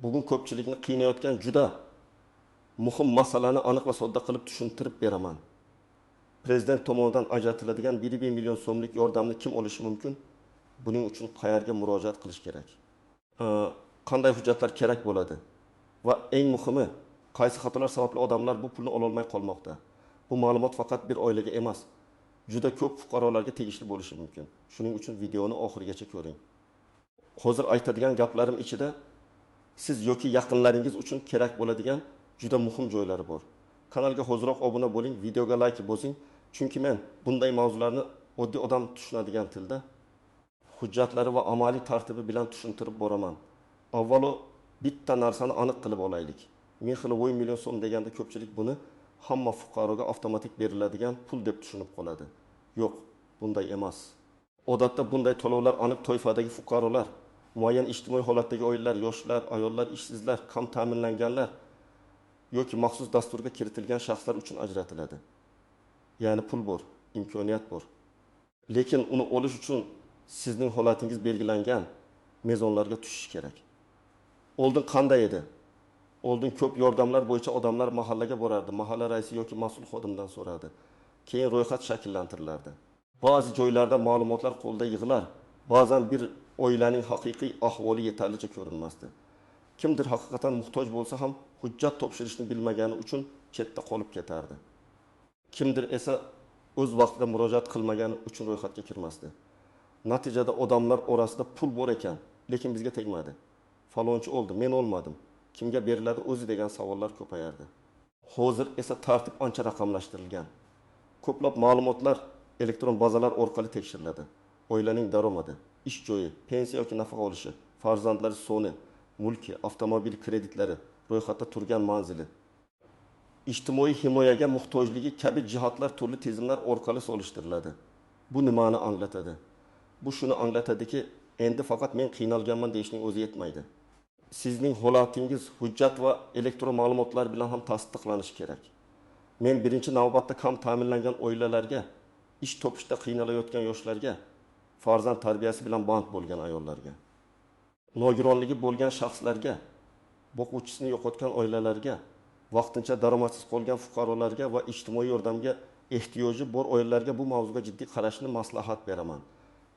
Bugun ko'pchilikni qiynayotgan juda muhim masalani aniq va sodda qilib tushuntirib beraman. Prezident tomonidan ajratiladigan 1,5 million so'mlik yordamni kim olishi mumkin? Buning uchun qayerga murojaat qilish kerak? Qanday hujjatlar kerak bo'ladi? Va eng muhimi, qaysi xatolar sababli odamlar bu pulni ola olmay qolmoqda? Bu ma'lumot faqat bir oilaga emas, juda ko'p fuqarolarga tegishli bo'lishi mumkin. Shuning uchun videoni oxirigacha ko'ring. Hozir aytadigan gaplarim ichida siz yoki yaqinlaringiz uchun kerak bo'ladigan juda muhim joylari bor. Kanalga hoziroq obuna bo'ling, videoga like bosing, chunki men bunday mavzularni oddiy odam tushunadigan tilda hujjatlari va amaliy tartibi bilan tushuntirib boraman. Avvalo bitta narsani aniq qilib olaylik. 1,5 million so'm deganda ko'pchilik buni hamma fuqaroga avtomatik beriladigan pul deb tushunib qoladi. Yo'q, bunday emas. Odatda bunday to'lovlar aniq toifadagi fuqarolar, muayyan ijtimoiy holatdagi oilalar, yoshlar, ayollar, ishsizlar, kam ta'minlanganlar yoki maxsus dasturga kiritilgan shaxslar uchun ajratiladi. Ya'ni pul bor, imkoniyat bor. Lekin uni olish uchun sizning holatingiz belgilangan mezonlarga tushish kerak. Oldin qanday edi? Oldin ko'p yordamlar bo'yicha odamlar mahallaga borardi, mahalla raisi yoki mas'ul xodimdan so'rardi. Keyin ro'yxat shakllantirilardi. Ba'zi joylarda ma'lumotlar qo'lda yig'ilar, ba'zan bir oilaning haqiqiy ahvoli yetarlicha ko'rinmasdi. Kimdir haqiqatan muhtoj bo'lsa ham hujjat topshirishni bilmagani uchun chetda qolib ketardi. Kimdir esa o'z vaqtida murojaat qilmagani uchun ro'yxatga kirmasdi. Natijada odamlar orasida pul bor ekan, lekin bizga tegmadi. Falonchi oldi, men olmadim. Kimga beriladi o'zi degan savollar ko'payardi. Hozir esa tartib ancha raqamlashtirilgan. Ko'plab ma'lumotlar elektron bazalar orqali tekshiriladi. Oilaning daromadi, ish joyi, pensiya yoki nafaqa olishi, farzandlari soni, mulki, avtomobil kreditlari, ro'yxatda turgan manzili, ijtimoiy himoyaga muhtojligi kabi jihatlar turli tizimlar orqali solishtiriladi. Bu nimani anglatadi? Bu shuni anglatadiki, endi faqat men qiynalganman deyishning o'zi yetmaydi. Sizning holatingiz hujjat va elektron ma'lumotlar bilan ham tasdiqlanishi kerak. Men birinchi navbatda kam ta'minlangan oilalarga, ish topishda qiynalayotgan yoshlarga, farzand tarbiyasi bilan band bo'lgan ayollarga, nogironligi bo'lgan shaxslarga, boquvchisini yo'qotgan oilalarga, vaqtincha daromadsiz qolgan fuqarolarga va ijtimoiy yordamga ehtiyoji bor oilalarga bu mavzuga jiddiy qarashni maslahat beraman.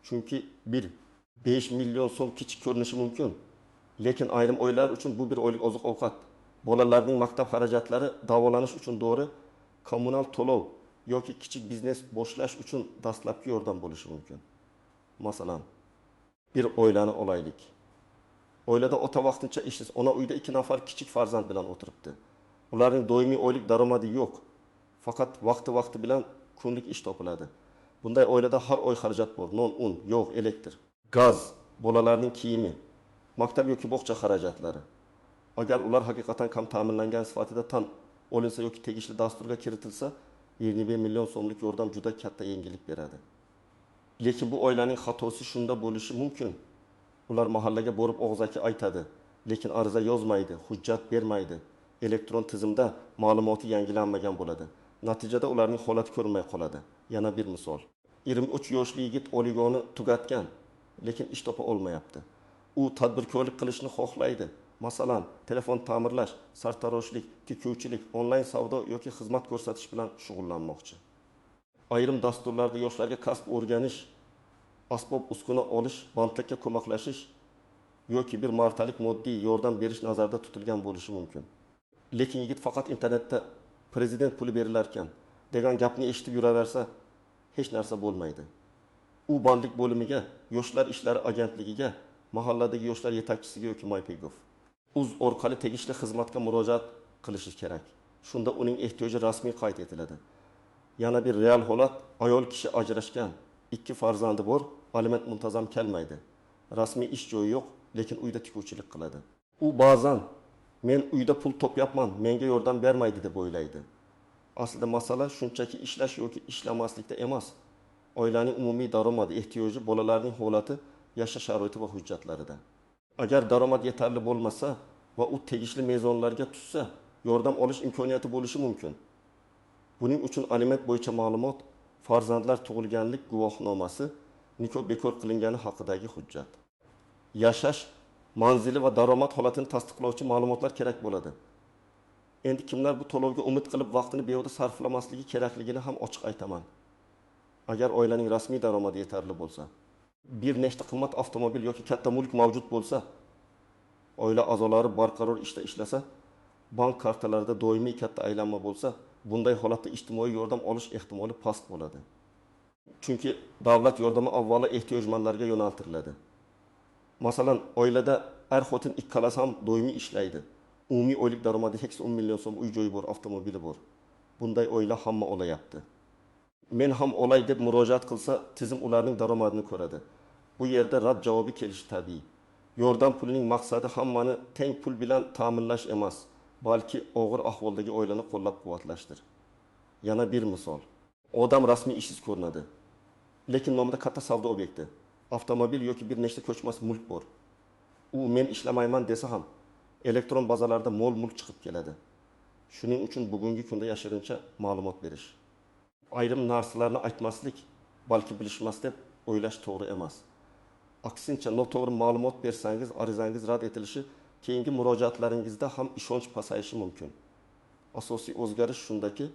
Chunki 5 million so'm kichik ko'rinishi mumkin, lekin ayrim oilalar uchun bu bir oylik oziq-ovqat, bolalarning maktab xarajatlari, davolanish uchun dori, kommunal to'lov yoki kichik biznes boshlash uchun dastlabki yordam bo'lishi mumkin. Masalan, bir oilani olaylik. Oilada ota vaqtincha ishsiz, ona uyda 2 nafar kichik farzand bilan o'tiribdi. Ularning doimiy oylik daromadi yo'q. Faqat vaqti bilan kunlik ish topiladi. Bunday oilada har oy xarajat bor: non, un, yog', elektr, gaz, bolalarning kiyimi, maktab yoki bog'cha xarajatlari. Agar ular haqiqatan kam ta'minlangan sifatida tan olinsa yoki tegishli dasturga kiritilsa, 21 million so'mlik yordam juda katta yengillik beradi. Lekin bu oilaning xatosi shunda bo'lishi mumkin. Ular mahallaga borib og'zaki aytadi, lekin ariza yozmaydi, hujjat bermaydi. Elektron tizimda ma'lumoti yangilanmagan bo'ladi. Natijada ularning holati ko'rinmay qoladi. Yana bir misol. 23 yoshli yigit oligoni tugatgan, lekin ish topa olmayapti. U tadbirkorlik qilishni xohlaydi. Masalan, telefon ta'mirlash, sartaroshlik, tikuvchilik, onlayn savdo yoki xizmat ko'rsatish bilan shug'ullanmoqchi. Ayrim dasturlarda yoshlarga kasb o'rganish, asbob uskuna olish, bandlikka ko'maklashish yoki bir martalik moddiy yordam berish nazarda tutilgan bo'lishi mumkin. Lekin yigit faqat internetda prezident puli berilarkan degan gapni eshitib yuraversa, hech narsa bo'lmaydi. U bandlik bo'limiga, yoshlar ishlari agentligiga, mahalladagi yoshlar yetakchisiga yoki Maypegov uz orqali tegishli xizmatga murojaat qilishi kerak. Shunda uning ehtiyoji rasmiy qayd etiladi. Yana bir real holat: ayol kishi ajrashgan, 2 farzandi bor, aliment muntazam kelmaydi. Rasmiy ish joyi yo'q, lekin uyda tikuvchilik qiladi. U ba'zan men uyda pul topyapman, menga yordam bermaydi deb o'ylaydi. Aslida masala shunchaki ishlash yoki ishlamaslikda emas. Oilaning umumiy daromadi, ehtiyoji, bolalarning holati, yashash sharoiti va hujjatlarida. Agar daromad yetarli bo'lmasa va u tegishli mezonlarga tushsa, yordam olish imkoniyati bo'lishi mumkin. Buning uchun aliment bo'yicha ma'lumot, farzandlar tug'ilganlik guvohnomasi, nikoh bekor qilingani haqidagi hujjat, yashash manzili va daromad holatini tasdiqlovchi ma'lumotlar kerak bo'ladi. Endi kimlar bu to'lovga umid qilib vaqtini behuda sarflamasligi kerakligini ham ochiq aytaman. Agar oilaning rasmiy daromadi yetarli bo'lsa, bir nechta qimmat avtomobil yoki katta mulk mavjud bo'lsa, oila a'zolari barqaror ishda ishlasa, bank kartalarida doimiy katta aylanma bo'lsa, bunday holatda ijtimoiy yordam olish ehtimoli past bo'ladi. Chunki davlat yordami avvalo ehtiyojmandlarga yo'naltiriladi. Masalan, oilada xotin ikkalasi ham doimiy ishlaydi. Umumiy oylik daromadi hech 10 million so'm, uy-joyi bor, avtomobili bor. Bunday oila hamma olayapti. Men ham olay deb murojaat qilsa, tizim ularning daromadini ko'radi. Bu yerda rad javobi kelishi tabiiy. Yordam pulining maqsadi hammani teng pul bilan ta'minlash emas, balki og'ir ahvoldagi oilani qo'llab-quvvatlashdir. Yana bir misol. Odam rasmiy ishsiz ko'rinadi. Lekin nomida katta savdo obyekti, avtomobil yoki bir nechta ko'chmas mulk bor. U men ishlamayman desa ham elektron bazalarda mo'l mulk chiqib keladi. Shuning uchun bugungi kunda yashirincha ma'lumot berish, ayrim narsalarni aytmaslik, balki bilishmas deb o'ylash to'g'ri emas. Aksincha, noto'g'ri ma'lumot bersangiz, arizangiz rad etilishi, keyingi murojaatlaringizda ham ishonch pasayishi mumkin. Asosiy o'zgarish shundaki,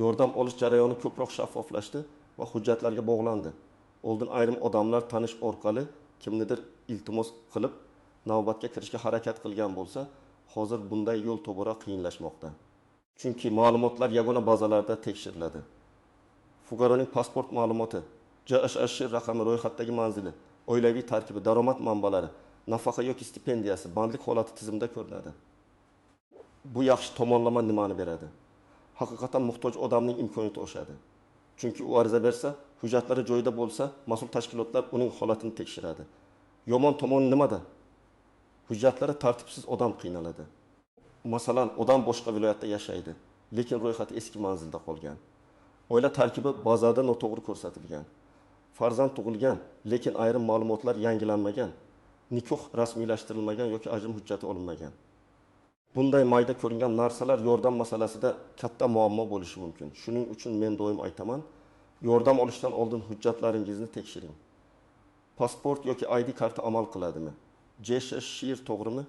yordam olish jarayoni ko'proq shaffoflashdi va hujjatlarga bog'landi. Oldin ayrim odamlar tanish orqali kimnidir iltimos qilib navbatga kirishga harakat qilgan bo'lsa, hozir bunday yo'l tobora qiyinlashmoqda. Chunki ma'lumotlar yagona bazalarda tekshiriladi. Fuqaroning pasport ma'lumoti, JSH raqami, ro'yxatdagi manzili, oilaviy tarkibi, daromad manbalari, nafaqa yoki stipendiyasi, bandlik holati tizimda ko'rinadi. Bu yaxshi tomonlama nimani beradi? Haqiqatan muhtoj odamning imkoniyati oshadi. Chunki u ariza bersa, hujjatlari joyida bo'lsa, mas'ul tashkilotlar uning holatini tekshiradi. Yomon tomoni nimada? Hujjatlari tartibsiz odam qiynaladi. Masalan, odam boshqa viloyatda yashaydi, lekin ro'yxati eski manzilda qolgan. Oila tarkibi bazada noto'g'ri ko'rsatilgan. Farzand tug'ilgan, lekin ayrim ma'lumotlar yangilanmagan. Nikoh rasmiylashtirilmagan yoki ajrim hujjati olinmagan. Bunday mayda ko'ringan narsalar yordam masalasida katta muammo bo'lishi mumkin. Shuning uchun men doim aytaman, yordam olishdan oldin hujjatlaringizni tekshiring. Pasport yoki ID karta amal qiladimi? JSH to'g'rimi?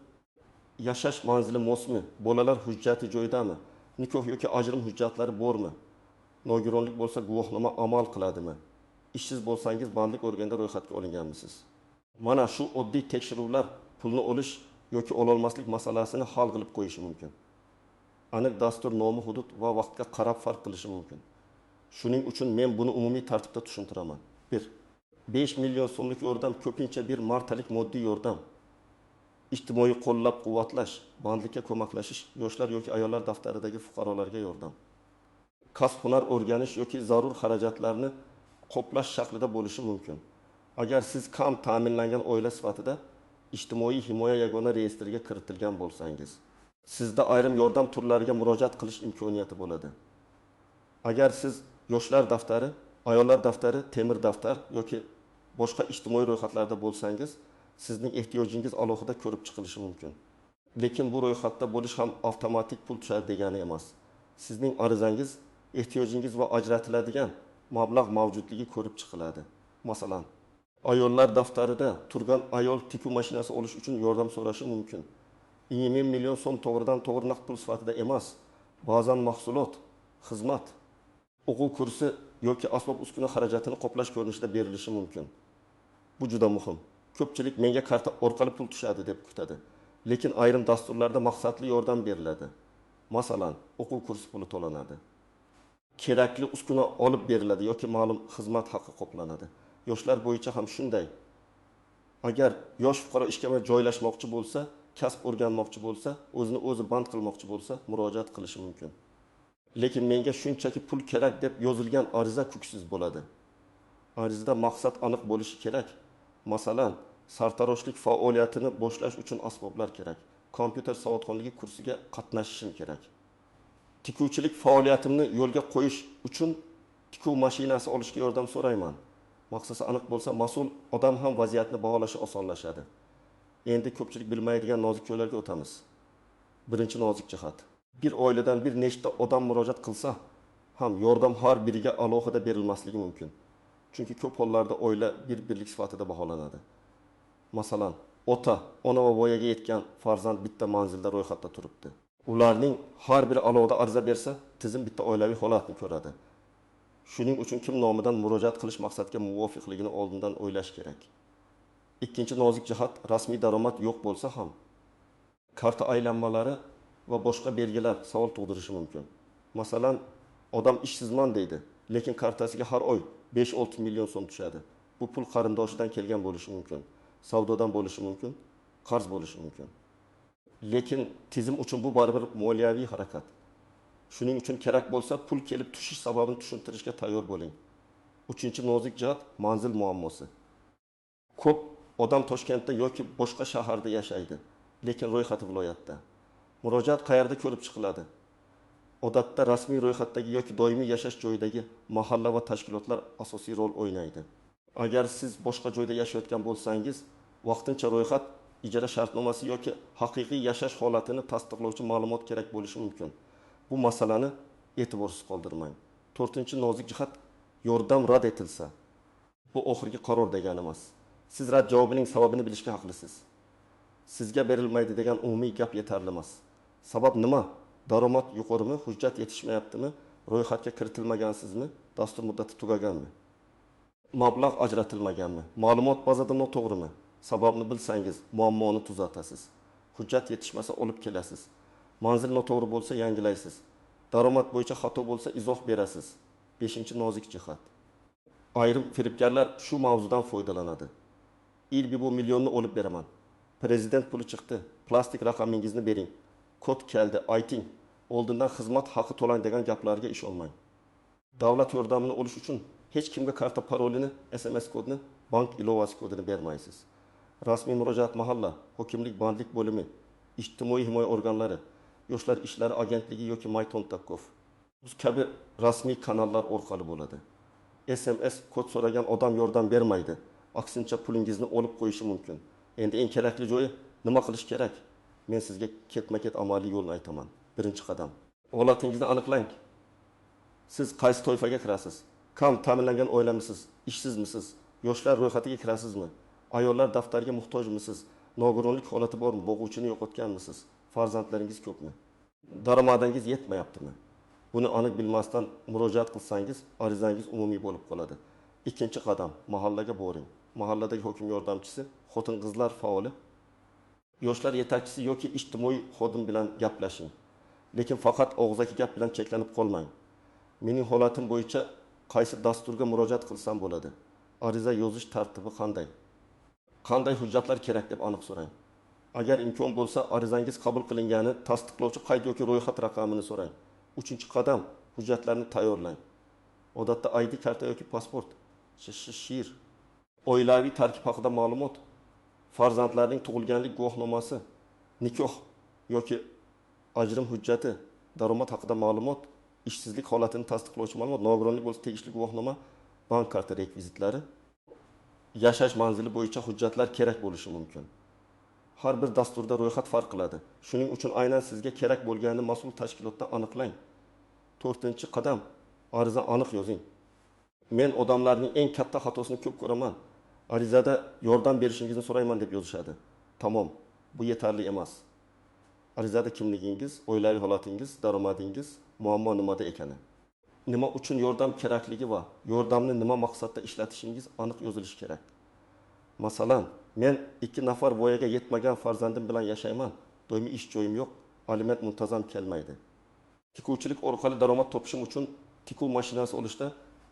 Yashash manzili mosmi? Bolalar hujjati joyidami? Nikoh yoki ajrim hujjatlari bormi? Nogironlik bo'lsa guvohnoma amal qiladimi? Ishsiz bo'lsangiz bandlik organida ro'yxatga olinganmisiz? Mana shu oddiy tekshiruvlar pulni olish yoki ololmaslik masalasini hal qilib qo'yishi mumkin. Aniq dastur nomi, hudud va vaqtga qarab farq qilishi mumkin. Shuning uchun men buni umumiy tartibda tushuntiraman. 1. 5 million so'mlik yordam ko'pincha bir martalik moddiy yordam. Ijtimoiy qo'llab-quvvatlash, bandlikka ko'maklashish, yoshlar yoki ayollar daftaridagi fuqarolarga yordam. Kasb-hunar o'rganish yoki zarur xarajatlarni qoplash shaklida bo'lishi mumkin. Agar siz kam ta'minlangan oila sifatida ijtimoiy himoya yagona reyestriga kiritilgan bo'lsangiz, sizda ayrim yordam turlariga murojaat qilish imkoniyati bo'ladi. Agar siz yoshlar daftari, ayollar daftari, temir daftar yoki boshqa ijtimoiy ro'yxatlarda bo'lsangiz, sizning ehtiyojingiz alohida ko'rib chiqilishi mumkin. Lekin bu ro'yxatda bo'lish ham avtomatik pul tushadi degani emas. Sizning arizangiz, ehtiyojingiz va ajratiladigan mablag' mavjudligi ko'rib chiqiladi. Masalan, ayollar daftarida turgan ayol tikuv mashinasi olish uchun yordam so'rashi mumkin. 20 million so'm to'g'ridan to'g'ri naqd pul sifatida emas, ba'zan mahsulot, xizmat, o'quv kursi yoki asbob-uskuna xarajatini qoplash ko'rinishida berilishi mumkin. Bu juda muhim. Ko'pchilik menga karta orqali pul tushadi deb kutadi. Lekin ayrim dasturlarda maqsadli yordam beriladi. Masalan, o'quv kursi puli to'lanadi. Kerakli uskuna olib beriladi yoki ma'lum xizmat haqqi qoplanadi. Yoshlar bo'yicha ham shunday. Agar yosh fuqaro ishga joylashmoqchi bo'lsa, kasb o'rganmoqchi bo'lsa, o'zini o'zi band qilmoqchi bo'lsa, murojaat qilishi mumkin. Lekin menga shunchaki pul kerak deb yozilgan ariza kuchsiz bo'ladi. Arizada maqsad aniq bo'lishi kerak. Masalan, sartaroshlik faoliyatini boshlash uchun asboblar kerak. Kompyuter savodxonligi kursiga qatnashishim kerak. Tikuvchilik faoliyatimni yo'lga qo'yish uchun tikuv mashinasi olishga yordam so'rayman. Maqsadi aniq bo'lsa, mas'ul odam ham vaziyatni baholashi osonlashadi. Endi ko'pchilik bilmaydigan nozik joylarga o'tamiz. Birinchi nozik jihat. Bir oiladan bir nechta odam murojaat qilsa ham yordam har biriga alohida berilmasligi mumkin. Chunki ko'p hollarda oila bir birlik sifatida baholanadi. Masalan, ota, ona va voyaga yetgan farzand bitta manzilda ro'yxatda turibdi. Ularning har biri alohida ariza bersa, tizim bitta oilaviy holatni ko'radi. Shuning uchun kim nomidan murojaat qilish maqsadga muvofiqligini oldindan o'ylash kerak. Ikkinchi nozik jihat, rasmiy daromad yo'q bo'lsa ham karta aylanmalari va boshqa belgilar savol tug'dirishi mumkin. Masalan, odam ishsizman deydi, lekin kartasiga har oy 5-6 million so'm tushadi. Bu pul qarindoshidan kelgan bo'lishi mumkin, savdodan bo'lishi mumkin, qarz bo'lishi mumkin. Lekin tizim uchun bu baribir moliyaviy harakat. Shuning uchun kerak bo'lsa, pul kelib tushish sababini tushuntirishga tayyor bo'ling. Uchinchi nozik jihat, manzil muammosi. Ko'p odam Toshkentda yoki boshqa shaharda yashaydi, lekin ro'yxati viloyatda. Murojaat qayerda ko'rib chiqiladi? Odatda rasmiy ro'yxatdagi yoki doimiy yashash joyidagi mahalla va tashkilotlar asosiy rol o'ynaydi. Agar siz boshqa joyda yashayotgan bo'lsangiz, vaqtincha ro'yxat, ijara shartnomasi yoki haqiqiy yashash holatini tasdiqlovchi ma'lumot kerak bo'lishi mumkin. Bu masalani e'tiborsiz qoldirmang. To'rtinchi nozik jihat, yordam rad etilsa, bu oxirgi qaror degani emas. Siz rad javobining sababini bilishga haqlisiz. Sizga berilmaydi degan umumiy gap yetarli emas. Sabab nima? Daromad yuqorimi, hujjat yetishmayaptimi, ro'yxatga kiritilmagansizmi, dastur muddati tugaganmi? Mablag' ajratilmaganmi? Ma'lumot bazada noto'g'rimi? Sababni bilsangiz, muammoni tuzatasiz. Hujjat yetishmasa olib kelasiz. Manzil noto'g'ri bo'lsa yangilaysiz. Daromad bo'yicha xato bo'lsa izoh berasiz. 5-nozik jihat. Ayrim firibgarlar shu mavzudan foydalanadi. İlbi bu milyonunu olib beraman. Prezident puli chiqdi. Plastik raqamingizni bering. Kod keldi, ayting. Oldindan xizmat haqi to'lang degan gaplarga ish olmang. Davlat yordamini olish uchun hech kimga karta parolini, SMS kodini, bank ilovasi kodini bermaysiz. Rasmiy murojaat mahalla, hokimlik bandlik bo'limi, ijtimoiy himoya organlari, yoshlar ishlari agentligi yoki Maytontakov bu kabi rasmiy kanallar orqali bo'ladi. SMS kod so'ragan odam yordam bermaydi. Aksincha pulingizni olib qo'yishi mumkin. Endi eng kerakli joyi nima qilish kerak? Men sizga ketma-ket amaliy yo'lni aytaman. Birinchi qadam. Holatingizni aniqlang. Siz qaysi toifaga kirasiz? Kam ta'minlangan oilamisiz? Ishsizmisiz? Yoshlar ro'yxatiga kirasizmi? Ayollar daftariga muhtojmisiz? Nogironlik holati bormi? Bo'g'uvchini yo'qotganmisiz? Farzandlaringiz ko'pmi? Daromadingiz yetmayaptimi? Buni aniq bilmasdan murojaat qilsangiz, arizangiz umumiy bo'lib qoladi. Ikkinchi qadam, mahallaga boring. Mahalladagi hokim yordamchisi, xotin-qizlar faoli, yoshlar yetakchisi yoki ijtimoiy xodim bilan gaplashing. Lekin faqat og'zaki gap bilan cheklanib qolmang. Mening holatim bo'yicha qaysi dasturga murojaat qilsam bo'ladi? Ariza yozish tartibi qanday? Qanday hujjatlar kerak deb aniq so'rang. Agar imkon bo'lsa, arizangiz qabul qilingani tasdiqlovchi qayd yoki ro'yxat raqamini so'rang. Uchinchi qadam, hujjatlarni tayyorlang. Odatda ID karta yoki pasport, she'r, oilaviy tarkib haqida ma'lumot, farzandlarning tug'ilganlik guvohnomasi, nikoh yoki ajrim hujjati, daromad haqida ma'lumot, ishsizlik holatini tasdiqlovchi ma'lumot, nogironlik bo'lsa tegishli guvohnoma, bank karta rekvizitlari, yashash manzili bo'yicha hujjatlar kerak bo'lishi mumkin. Har bir dasturda ro'yxat farq qiladi. Shuning uchun aynan sizga kerak bo'lganini mas'ul tashkilotdan aniqlang. To'rtinchi qadam, ariza aniq yozing. Men odamlarning eng katta xatosini ko'p ko'raman. Arizada yordam berishingizni so'rayman deb yozishadi. Tamom, bu yetarli emas. Arizada kimligingiz, oilaviy holatingiz, daromadingiz, muammo nimada ekani, nima uchun yordam kerakligi va yordamni nima maqsadda ishlatishingiz aniq yozilishi kerak. Masalan, men 2 nafar voyaga yetmagan farzandim bilan yashayman. Doimiy ish joyim yo'q, aliment muntazam kelmaydi. Tikuvchilik orqali daromad topishim uchun tikuv mashinasi olishda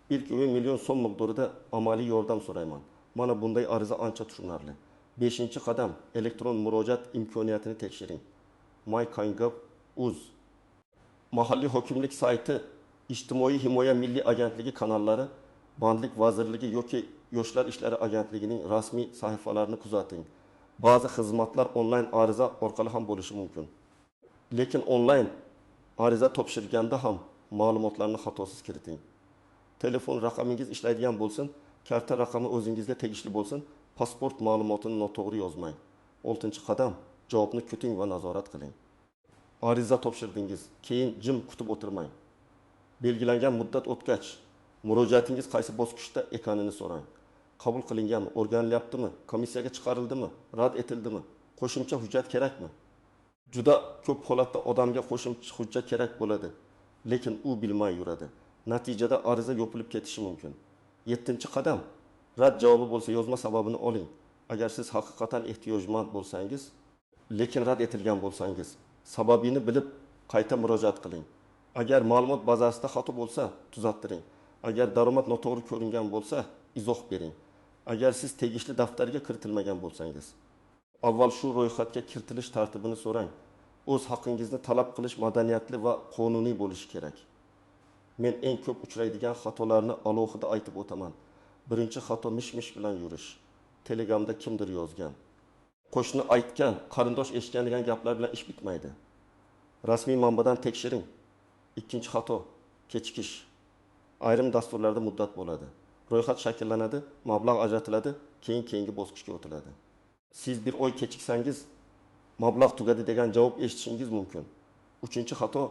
1 million so'm miqdorida amaliy yordam so'rayman. Mana bunday ariza ancha tushunarli. 5-qadam, elektron murojaat imkoniyatini tekshiring. MyKaynGov.uz mahalliy hokimlik sayti, ijtimoiy himoya milliy agentligi kanallari, bandlik vazirligi yoki yoshlar ishlari agentligining rasmiy sahifalarini kuzating. Ba'zi xizmatlar onlayn ariza orqali ham bo'lishi mumkin. Lekin onlayn ariza topshirganda ham ma'lumotlarni xatosiz kiriting. Telefon raqamingiz ishlaydigan bo'lsin, karta raqami o'zingizga tegishli bo'lsin, pasport ma'lumotini noto'g'ri yozmang. 6-qadam, javobni kuting va nazorat qiling. Ariza topshirdingiz, keyin jim kutib o'tirmang. Belgilangan muddat o'tgach, murojaatingiz qaysi bosqichda ekanini so'rang. qabul qilinganmi, o'rganilyaptimi, komissiyaga chiqarildimi, rad etildimi, qo'shimcha hujjat kerakmi? Juda ko'p holatda odamga qo'shimcha hujjat kerak bo'ladi, lekin u bilmay yuradi. Natijada ariza yopilib ketishi mumkin. 7-qadam rad javobi bo'lsa, yozma sababini oling. Agar siz haqiqatan ehtiyojmand bo'lsangiz, lekin rad etilgan bo'lsangiz, sababini bilib qayta murojaat qiling. Agar ma'lumot bazasida xato bo'lsa, tuzattiring. Agar daromad noto'g'ri ko'ringan bo'lsa, izoh bering. Agar siz tegishli daftarga kiritilmagan bo'lsangiz, avval shu ro'yxatga kiritilish tartibini so'rang. O'z haqqingizni talab qilish madaniyatli va qonuniy bo'lishi kerak. Men eng ko'p uchraydigan xatolarni alohida aytib o'taman. Birinchi xato mish-mish bilan yurish. Telegramda kimdir yozgan. Qo'shni aytgan, qarindosh eshitgan degan gaplar bilan ish bitmaydi. Rasmiy manbadan tekshiring. Ikkinchi xato, kechikish. Ayrim dasturlarda muddat bo'ladi. Ro'yxat shakllanadi, mablag' ajratiladi, keyingi bosqichga o'tiladi. Siz bir oy kechiksangiz, mablag' tugadi degan javob eshitishingiz mumkin. Uchinchi xato,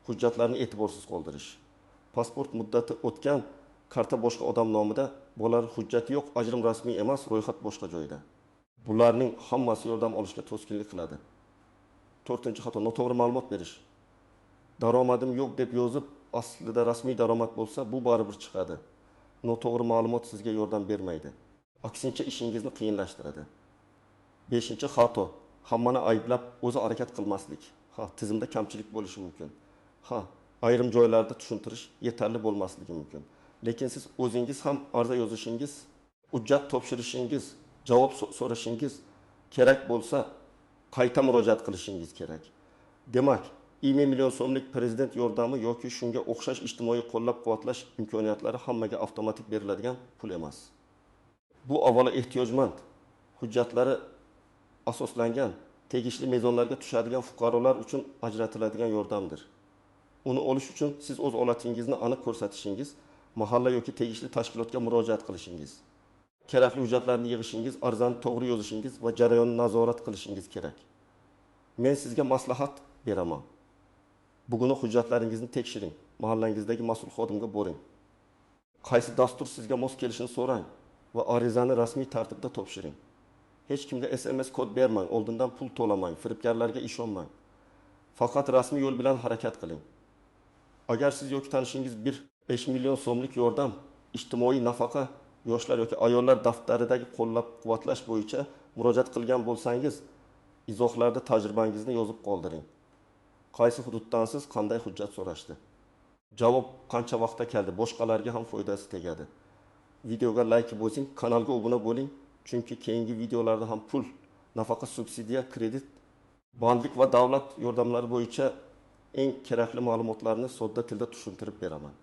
hujjatlarni e'tiborsiz qoldirish. Pasport muddati o'tgan, karta boshqa odam nomida, bolar hujjati yo'q, ajrim rasmiy emas, ro'yxat boshqa joyda. Bularning hammasi yordam olishga to'sqinlik qiladi. 4-xato, noto'g'ri ma'lumot berish. Daromadim yo'q deb yozib, aslida rasmiy daromad bo'lsa, bu baribir chiqadi. Noto'g'ri ma'lumot sizga yordam bermaydi. Aksincha ishingizni qiyinlashtiradi. 5-xato, hammani ayblab o'zi harakat qilmaslik. Tizimda kamchilik bo'lishi mumkin. Ayrim joylarda tushuntirish yetarli bo'lmasligi mumkin. Lekin siz o'zingiz ham ariza yozishingiz, hujjat topshirishingiz, javob so'rashingiz kerak bo'lsa, qayta murojaat qilishingiz kerak. Demak, 20 million so'mlik prezident yordami yoki shunga o'xshash ijtimoiy qo'llab-quvvatlash imkoniyatlari hammaga avtomatik beriladigan pul emas. Bu avvalo ehtiyojmand, hujjatlari asoslangan, tegishli mezonlarga tushadigan fuqarolar uchun ajratiladigan yordamdir. Uni olish uchun siz o'z holatingizni aniq ko'rsatishingiz, mahalla yoki tegishli tashkilotga murojaat qilishingiz, kerakli hujjatlarni yig'ishingiz, arizani to'g'ri yozishingiz va jarayonni nazorat qilishingiz kerak. Men sizga maslahat beraman. Bugun hujjatlaringizni tekshiring, mahallangizdagi mas'ul xodimga boring. Qaysi dastur sizga mos kelishini so'rang va arizani rasmiy tartibda topshiring. Hech kimga SMS kod bermang, oldindan pul to'lamang, firibgarlarga ishonmang. Faqat rasmiy yo'l bilan harakat qiling. Agar siz yoki tanishingiz bir 5 million so'mlik yordam, ijtimoiy nafaqa, yoshlar yoki ayollar daftaridagi qo'llab-quvvatlash bo'yicha murojaat qilgan bo'lsangiz, izohlarda tajribangizni yozib qoldiring. Qaysi hududdansiz, qanday hujjat so'rashdi? Javob qancha vaqtda keldi? Boshqalarga ham foydasi tegadi. Videoga like bosing, kanalga obuna bo'ling, chunki keyingi videolarda ham pul, nafaqa, subsidiya, kredit, bandlik va davlat yordamlari bo'yicha eng kerakli ma'lumotlarni sodda tilda tushuntirib beraman.